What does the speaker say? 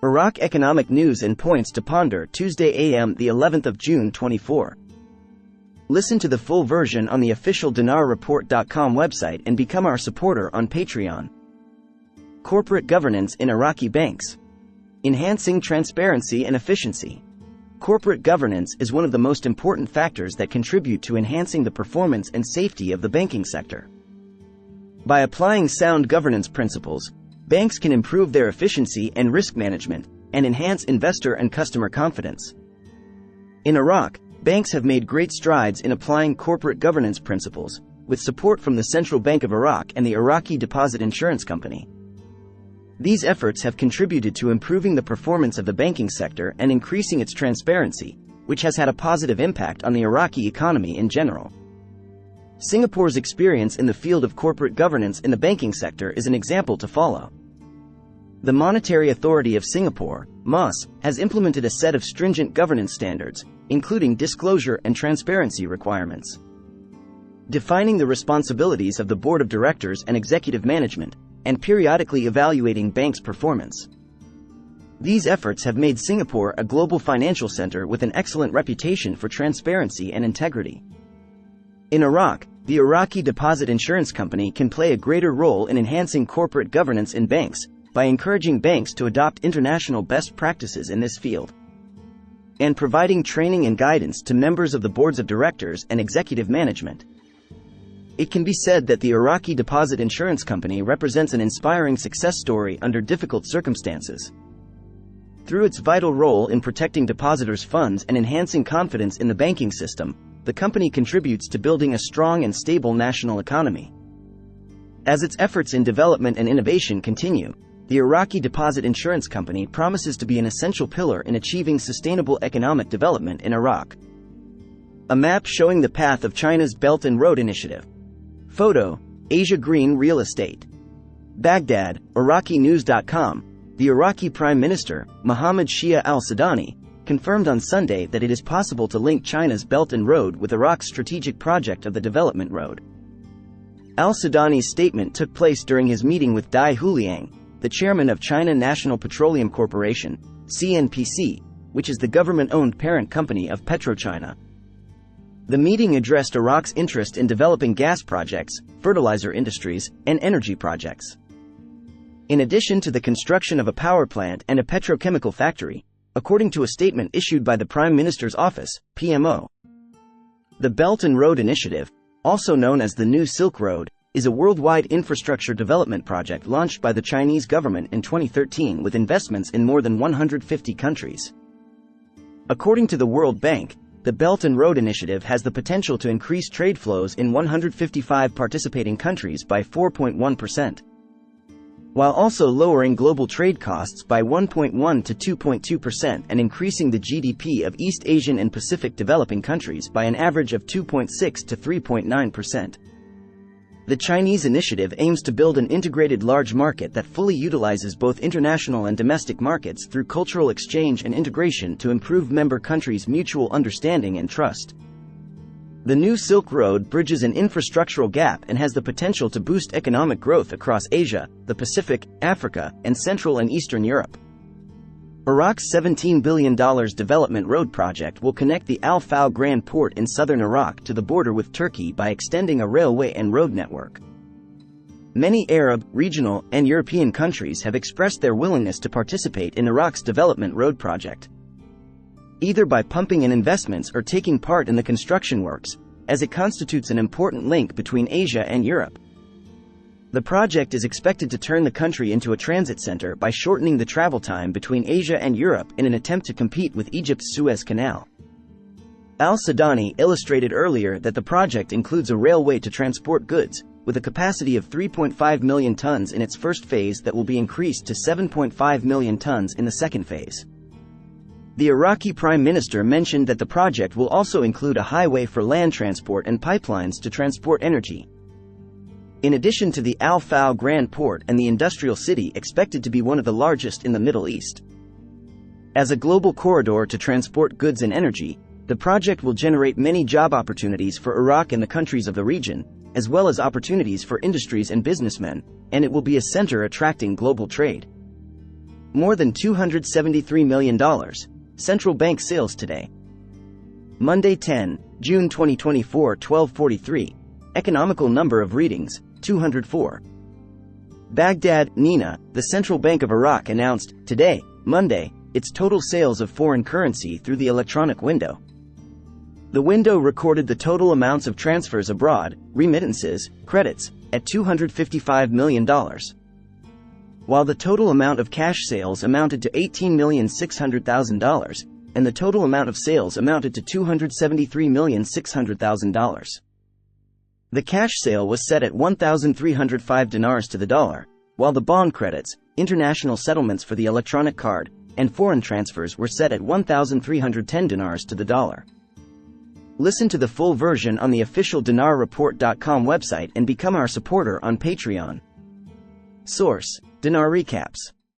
Iraq economic news and points to ponder. Tuesday a.m. the 11th of June 24. Listen to the full version on the official dinarreport.com website and become our supporter on Patreon. Corporate governance in Iraqi banks. Enhancing transparency and efficiency. Corporate governance is one of the most important factors that contribute to enhancing the performance and safety of the banking sector. By applying sound governance principles, banks can improve their efficiency and risk management, and enhance investor and customer confidence. In Iraq, banks have made great strides in applying corporate governance principles, with support from the Central Bank of Iraq and the Iraqi Deposit Insurance Company. These efforts have contributed to improving the performance of the banking sector and increasing its transparency, which has had a positive impact on the Iraqi economy in general. Singapore's experience in the field of corporate governance in the banking sector is an example to follow. The Monetary Authority of Singapore, MAS, has implemented a set of stringent governance standards, including disclosure and transparency requirements. Defining the responsibilities of the board of directors and executive management, and periodically evaluating banks' performance. These efforts have made Singapore a global financial center with an excellent reputation for transparency and integrity. In Iraq, the Iraqi Deposit Insurance Company can play a greater role in enhancing corporate governance in banks by encouraging banks to adopt international best practices in this field, and providing training and guidance to members of the boards of directors and executive management. It can be said that the Iraqi Deposit Insurance Company represents an inspiring success story under difficult circumstances. Through its vital role in protecting depositors' funds and enhancing confidence in the banking system, the company contributes to building a strong and stable national economy. As its efforts in development and innovation continue, the Iraqi Deposit Insurance Company promises to be an essential pillar in achieving sustainable economic development in Iraq. A map showing the path of China's Belt and Road Initiative. Photo: Asia Green Real Estate. Baghdad, IraqiNews.com. The Iraqi Prime Minister, Mohammed Shia al-Sudani, confirmed on Sunday that it is possible to link China's Belt and Road with Iraq's strategic project of the Development Road. Al-Sudani's statement took place during his meeting with Dai Huliang, the chairman of China National Petroleum Corporation, CNPC, which is the government-owned parent company of PetroChina. The meeting addressed Iraq's interest in developing gas projects, fertilizer industries, and energy projects. In addition to the construction of a power plant and a petrochemical factory, according to a statement issued by the Prime Minister's Office, PMO. The Belt and Road Initiative, also known as the New Silk Road, is a worldwide infrastructure development project launched by the Chinese government in 2013 with investments in more than 150 countries. According to the World Bank, the Belt and Road Initiative has the potential to increase trade flows in 155 participating countries by 4.1%. while also lowering global trade costs by 1.1 to 2.2% and increasing the GDP of East Asian and Pacific developing countries by an average of 2.6 to 3.9%. The Chinese initiative aims to build an integrated large market that fully utilizes both international and domestic markets through cultural exchange and integration to improve member countries' mutual understanding and trust. The New Silk Road bridges an infrastructural gap and has the potential to boost economic growth across Asia, the Pacific, Africa, and Central and Eastern Europe. Iraq's $17 billion development road project will connect the Al Fao Grand Port in southern Iraq to the border with Turkey by extending a railway and road network. Many Arab, regional, and European countries have expressed their willingness to participate in Iraq's development road project, either by pumping in investments or taking part in the construction works, as it constitutes an important link between Asia and Europe. The project is expected to turn the country into a transit center by shortening the travel time between Asia and Europe in an attempt to compete with Egypt's Suez Canal. Al-Sudani illustrated earlier that the project includes a railway to transport goods, with a capacity of 3.5 million tons in its first phase that will be increased to 7.5 million tons in the second phase. The Iraqi Prime Minister mentioned that the project will also include a highway for land transport and pipelines to transport energy. In addition to the Al Fao Grand Port and the industrial city expected to be one of the largest in the Middle East. As a global corridor to transport goods and energy, the project will generate many job opportunities for Iraq and the countries of the region, as well as opportunities for industries and businessmen, and it will be a center attracting global trade. more than $273 million. Central bank sales today. Monday 10, June 2024, 12:43. Economical number of readings, 204. Baghdad, Nina, the Central Bank of Iraq announced, today, Monday, its total sales of foreign currency through the electronic window. The window recorded the total amounts of transfers abroad, remittances, credits, at $255 million. While the total amount of cash sales amounted to $18,600,000, and the total amount of sales amounted to $273,600,000. The cash sale was set at 1,305 dinars to the dollar, while the bond credits, international settlements for the electronic card, and foreign transfers were set at 1,310 dinars to the dollar. Listen to the full version on the official dinarreport.com website and become our supporter on Patreon. Source: Dinar Recaps.